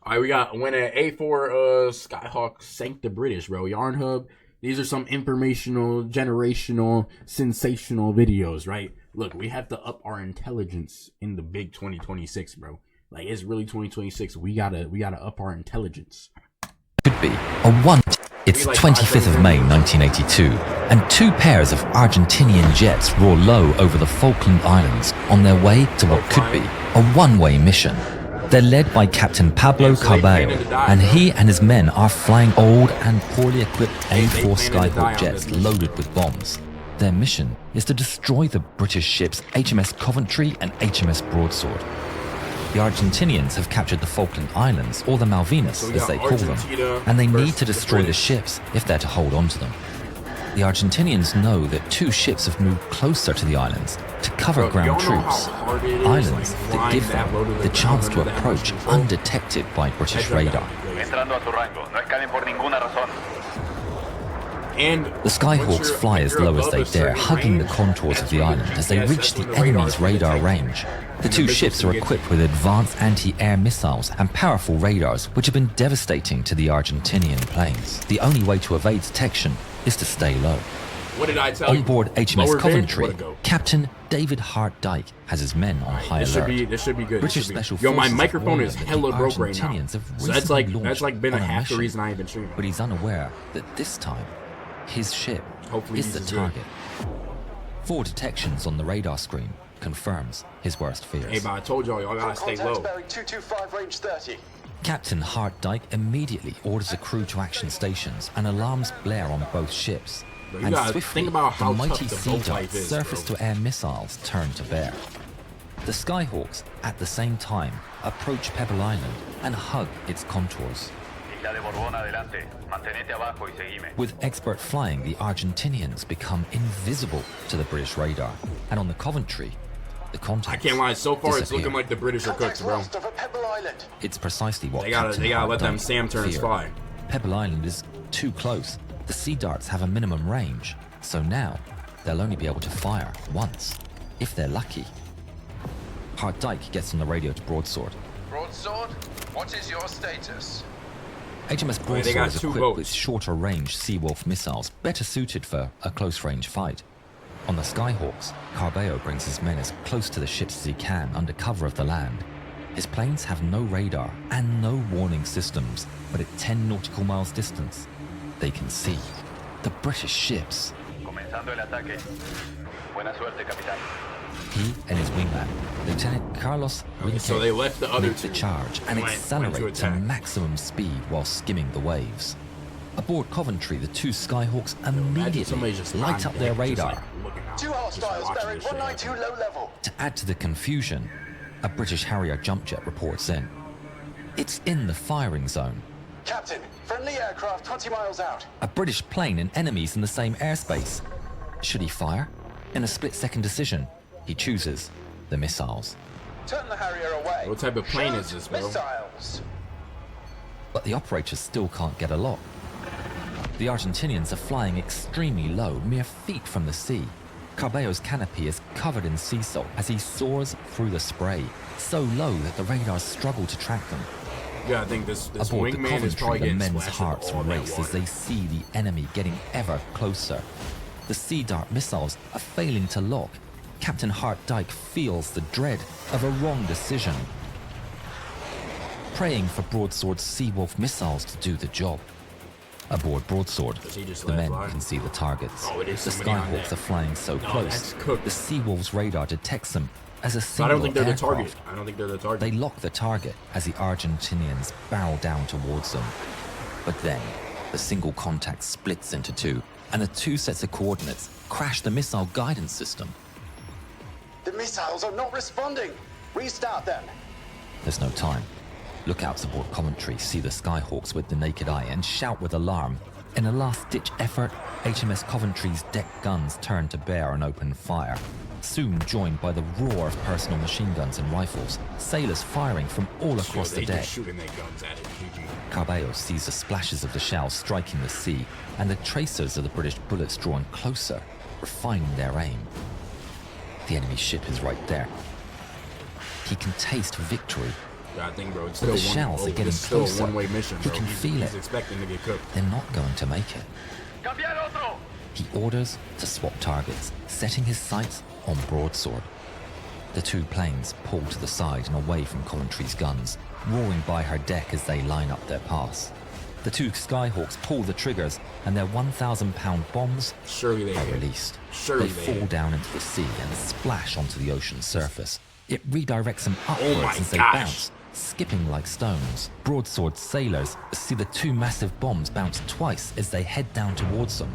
All right, we got when an A4 Skyhawk sank the British, bro. Yarn Hub. These are some informational, generational, sensational videos, right? Look, we have to up our intelligence in the big 2026, bro. Like, it's really 2026. We gotta up our intelligence. Could be a one. It's 25th of May 1982, and two pairs of Argentinian jets roar low over the Falkland Islands on their way to what could be a one-way mission. They're led by Captain Pablo Carballo, and he and his men are flying old and poorly equipped A4 Skyhawk jets loaded with bombs. Their mission is to destroy the British ships HMS Coventry and HMS Broadsword. The Argentinians have captured the Falkland Islands, or the Malvinas as they call them, and they need to destroy the ships if they're to hold on to them. The Argentinians know that two ships have moved closer to the islands to cover ground troops, islands that give them the chance to approach undetected by British radar. And the Skyhawks fly as low as they dare, hugging the contours of the island as they reach the enemy's radar range. The two ships are equipped with advanced anti-air missiles and powerful radars, which have been devastating to the Argentinian planes. The only way to evade detection is to stay low. What did I tell you? On board HMS Coventry, Captain David Hart Dyke has this men on high alert. This should be good. British special Yo, my forces microphone is warn hella that broke the right now. Argentinians have So that's recently been launched on a half the mission, reason I ain't been streaming. but he's unaware that this time his ship Hopefully is the he's good. target. 4 detections on the radar screen confirms his worst fears. Hey, but I told y'all gotta stay low. Bearing 225, range 30. Captain Hart Dyke immediately orders a crew to action stations and alarms blare on both ships. Bro, you And gotta swiftly, think about how the mighty tough the Sea boat Darts life is, surface-to-air missiles turn to bear. The Skyhawks, at the same time, approach Pebble Island and hug its contours. With expert flying, the Argentinians become invisible to the British radar, and on the Coventry, the contacts I can't lie, so far it's disappear. looking like the British are cooked, Contacts bro. lost over Pebble Island. It's precisely what They gotta Captain let Hart them Dyke Sam turns feared. fly. Pebble Island is too close. The Sea Darts have a minimum range, so now they'll only be able to fire once, if they're lucky. Hart Dyke gets on the radio to Broadsword. Broadsword, what is your status? HMS They Broadsword got is two equipped boats. with shorter range Seawolf missiles, better suited for a close range fight. On the Skyhawks, Carballo brings his men as close to the ships as he can under cover of the land. His planes have no radar and no warning systems, but at 10 nautical miles distance, they can see the British ships. Comenzando el ataque. Buena suerte, capitán. He and his wingman, Lieutenant Carlos Winter, So they left the other make the two. charge and Went to accelerate to attack. maximum speed while skimming the waves. Aboard Coventry, the two Skyhawks immediately somebody's just light up their lying there, just, radar. like, looking out, Two just hostiles watching bearing this shit. 192 low level. To add to the confusion, a British Harrier jump jet reports in. It's in the firing zone. Captain, friendly aircraft 20 miles out. A British plane and enemies in the same airspace. Should he fire? In a split-second decision, he chooses the missiles. Turn the Harrier away. What type of plane Shoot is this, bro? Missiles. But the operators still can't get a lock. The Argentinians are flying extremely low, mere feet from the sea. Carballo's canopy is covered in sea salt as he soars through the spray, so low that the radars struggle to track them. Yeah, I think this Aboard the wingman is Coventry, probably the getting men's splashed hearts with all that race as water. they see the enemy getting ever closer. The Sea Dart missiles are failing to lock. Captain Hart Dyke feels the dread of a wrong decision, praying for Broadsword's Seawolf missiles to do the job. Aboard Broadsword, Does he just the let it men fly? can see the targets. Oh, it is The somebody on Skyhawks there. are flying so No, close, that's cooked. the Seawolf's radar detects them as a I single don't think they're the target. aircraft. I don't think they're the target. They lock the target as the Argentinians barrel down towards them. But then, the single contact splits into two, and the two sets of coordinates crash the missile guidance system. The missiles are not responding. Restart them. There's no time. Lookouts aboard Coventry see the Skyhawks with the naked eye and shout with alarm. In a last-ditch effort, HMS Coventry's deck guns turn to bear and open fire, soon joined by the roar of personal machine guns and rifles, sailors firing from all across they the deck. just shooting their guns at it. GG. Carballo sees the splashes of the shells striking the sea and the tracers of the British bullets drawing closer, refining their aim. The enemy ship is right there. He can taste victory I think, bro, it's But still the shells are getting it's still closer. a one-way mission, He bro. can feel He's it. expecting to get cooked. They're not going to make it. ¡Cambiar otro! He orders to swap targets, setting his sights on Broadsword. The two planes pull to the side and away from Coventry's guns, roaring by her deck as they line up their pass. The two Skyhawks pull the triggers and their 1,000-pound bombs Surely they are hit. released. Surely They they fall hit. down into the sea and splash onto the ocean's surface. It redirects them Oh upwards my as they gosh. bounce, skipping like stones. Broadsword sailors see the two massive bombs bounce twice as they head down towards them.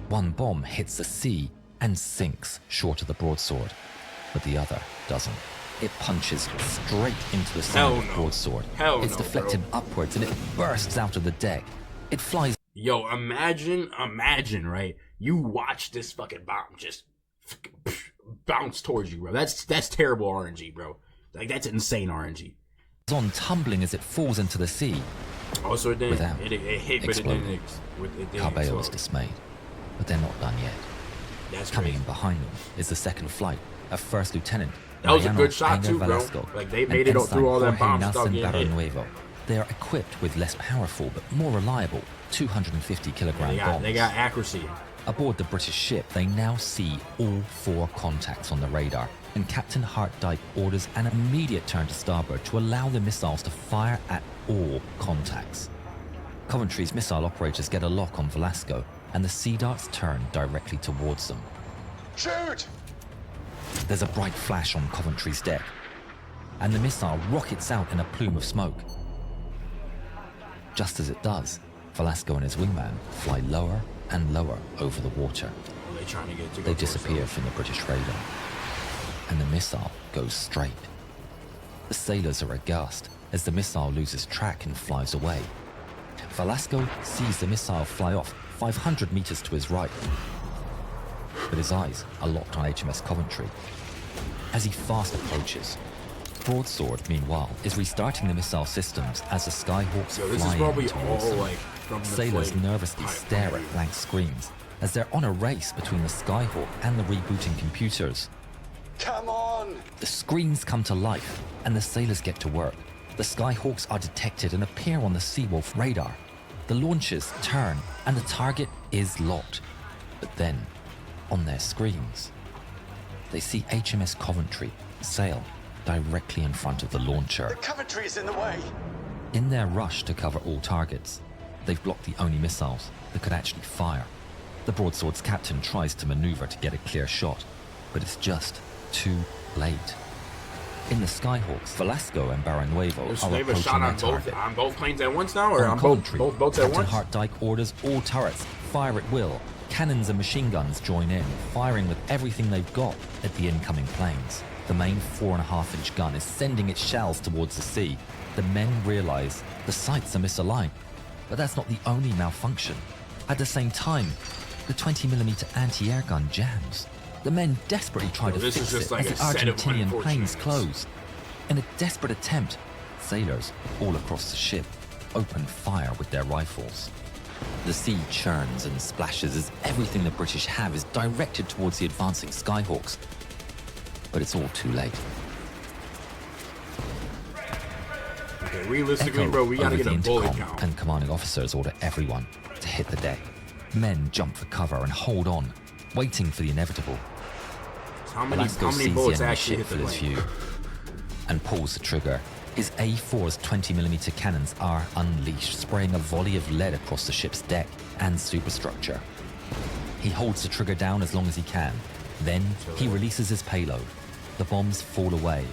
One bomb hits the sea and sinks short of the broadsword, but the other doesn't. It punches straight into the side Hell of no. broadsword. Hell It's no, deflected upwards and it bursts out of the deck. It flies Yo, imagine, right? You watch this fucking bomb just bounce towards you, bro. That's terrible RNG, bro. Like, that's insane RNG. on, tumbling as it falls into the sea. Oh, so it didn't. Without It hit, but it exploding. didn't Cabello is explode. dismayed, but they're not done yet. That's Coming crazy. in behind them is the second flight of First Lieutenant That was a Mariano good shot Peña too, bro. Velasco Like, they and made it Ensign through all that Jorge bomb stuff Nelson getting hit. Barrenuevo. They are equipped with less powerful but more reliable 250-kilogram bombs. They got accuracy. Aboard the British ship, they now see all four contacts on the radar, and Captain Hartdyke orders an immediate turn to starboard to allow the missiles to fire at all contacts. Coventry's missile operators get a lock on Velasco, and the Sea Darts turn directly towards them. Shoot! There's a bright flash on Coventry's deck, and the missile rockets out in a plume of smoke. Just as it does, Velasco and his wingman fly lower and lower over the water. Oh, they trying to get to go They towards disappear them. from the British radar, and the missile goes straight. The sailors are aghast as the missile loses track and flies away. Velasco sees the missile fly off 500 meters to his right, but his eyes are locked on HMS Coventry. As he fast approaches, Broadsword, meanwhile, is restarting the missile systems as the Skyhawks Yo, this fly is probably in towards all them. like from the Sailors flight. nervously Alright, stare at blank screens as they're on a race between the Skyhawk and the rebooting computers. Come on! The screens come to life and the sailors get to work. The Skyhawks are detected and appear on the Seawolf radar. The launches turn and the target is locked. But then, on their screens, they see HMS Coventry sail directly in front of the launcher. The Coventry's in the way! In their rush to cover all targets, they've blocked the only missiles that could actually fire. The Broadsword's captain tries to maneuver to get a clear shot, but it's just too late. In the Skyhawks, Velasco and Barrenuevo So are they have a approaching shot their on target. both planes at once now, or On on Coventry, both boats at Captain once? Hartdyke orders all turrets fire at will. Cannons and machine guns join in, firing with everything they've got at the incoming planes. The main 4.5-inch gun is sending its shells towards the sea. The men realize the sights are misaligned, but that's not the only malfunction. At the same time, the 20mm anti-air gun jams. The men desperately try to this fix is just it like as a the set of Argentinian planes unfortunates. close. In a desperate attempt, sailors all across the ship open fire with their rifles. The sea churns and splashes as everything the British have is directed towards the advancing Skyhawks. But it's all too late. Okay, realistically, Echo bro, we gotta over get the a bullet intercom, count. and commanding officers order everyone to hit the deck. Men jump for cover and hold on, waiting for the inevitable. How many Velasco bullets sees the enemy actually ship hit with the his plane? view and pulls the trigger. His A4's 20mm cannons are unleashed, spraying a volley of lead across the ship's deck and superstructure. He holds the trigger down as long as he can. Then he releases his payload. The bombs fall away,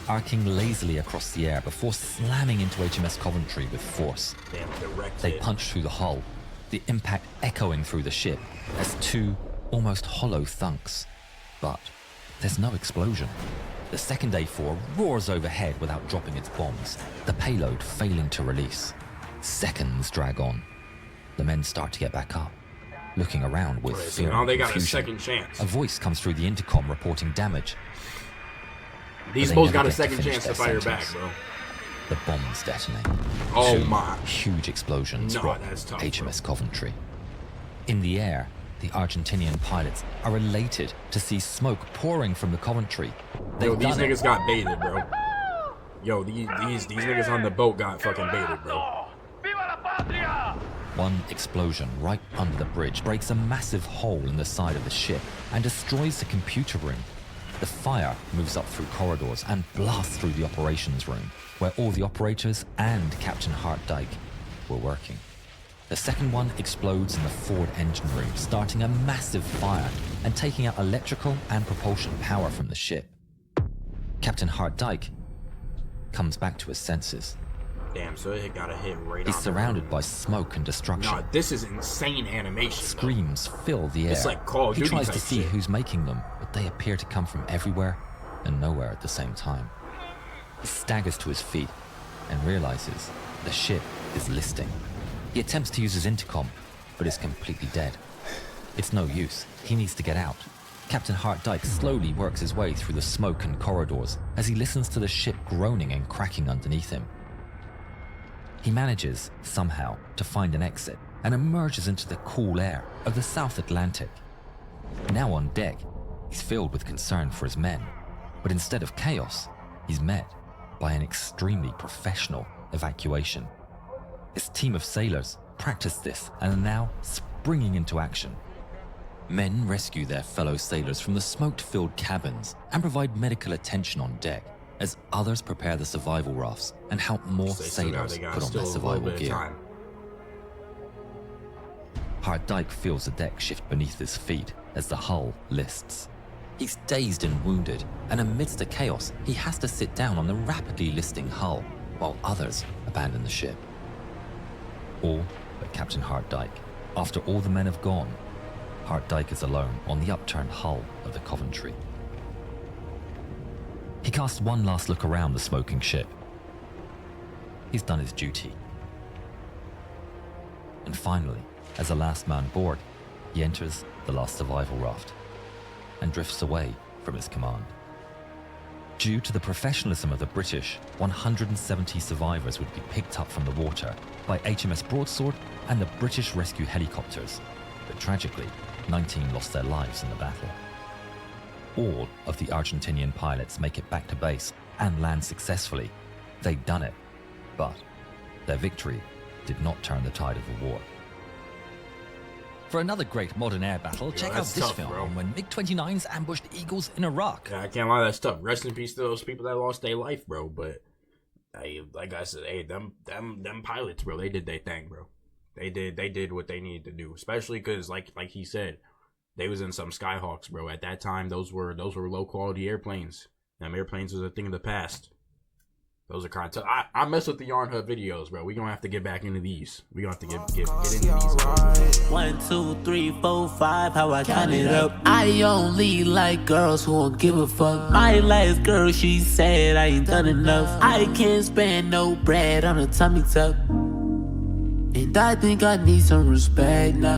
arcing lazily across the air before slamming into HMS Coventry with force. Damn, direct They hit. punch through the hull, the impact echoing through the ship as two almost hollow thunks. But there's no explosion. The second A4 roars overhead without dropping its bombs, the payload failing to release. Seconds drag on. The men start to get back up, looking around with Okay, so fear now and they got a confusion. second chance. A voice comes through the intercom reporting damage. These they both never got a get to second finish chance to their fire sentence. back, bro. The bombs detonate. Oh Two my. huge explosions No, rock that's tough, bro. HMS Coventry. In the air, the Argentinian pilots are elated to see smoke pouring from the Coventry. Yo, They've these done it. niggas got baited, bro. Yo, these niggas on the boat got fucking baited, bro. Viva la patria! One explosion right under the bridge breaks a massive hole in the side of the ship and destroys the computer room. The fire moves up through corridors and blasts through the operations room, where all the operators and Captain Hartdyke were working. The second one explodes in the forward engine room, starting a massive fire and taking out electrical and propulsion power from the ship. Captain Hartdyke comes back to his senses. Damn, so it got a hit right He's on. surrounded by smoke and destruction. Nah, this is insane animation. Screams fill the air. It's like Call of He Duty tries type to see shit. who's making them, but they appear to come from everywhere and nowhere at the same time. He staggers to his feet and realizes the ship is listing. He attempts to use his intercom, but is completely dead. It's no use. He needs to get out. Captain Hartdyke slowly works his way through the smoke and corridors as he listens to the ship groaning and cracking underneath him. He manages, somehow, to find an exit and emerges into the cool air of the South Atlantic. Now on deck, he's filled with concern for his men, but instead of chaos, he's met by an extremely professional evacuation. His team of sailors practiced this and are now springing into action. Men rescue their fellow sailors from the smoke-filled cabins and provide medical attention on deck, as others prepare the survival rafts and help more sailors put on their survival gear. Hartdyke feels the deck shift beneath his feet as the hull lists. He's dazed and wounded, and amidst the chaos, he has to sit down on the rapidly listing hull, while others abandon the ship. All but Captain Hartdyke. After all the men have gone, Hartdyke is alone on the upturned hull of the Coventry. He casts one last look around the smoking ship. He's done his duty. And finally, as the last man aboard, he enters the last survival raft and drifts away from his command. Due to the professionalism of the British, 170 survivors would be picked up from the water by HMS Broadsword and the British rescue helicopters, but tragically, 19 lost their lives in the battle. All of the Argentinian pilots make it back to base and land successfully. They'd done it, but their victory did not turn the tide of the war. For another great modern air battle, check out that's this tough, film bro. on when MiG-29s ambushed Eagles in Iraq. Yeah, I can't lie, that's tough. Rest in peace to those people that lost their life, bro. But hey, like I said, hey, them pilots, bro, they did their thing, bro. They did what they needed to do. Especially because, like he said, they was in some Skyhawks, bro. At that time, those were low quality airplanes. Them airplanes was a thing of the past. Those are kind of tough. I mess with the Yarn Hub videos, bro. We gonna have to get back into these. We gonna have to get into these. 1, 2, 3, 4, 5, how I count it up. I only like girls who won't give a fuck. My last girl, she said I ain't done enough. I can't spend no bread on a tummy tuck. And I think I need some respect now.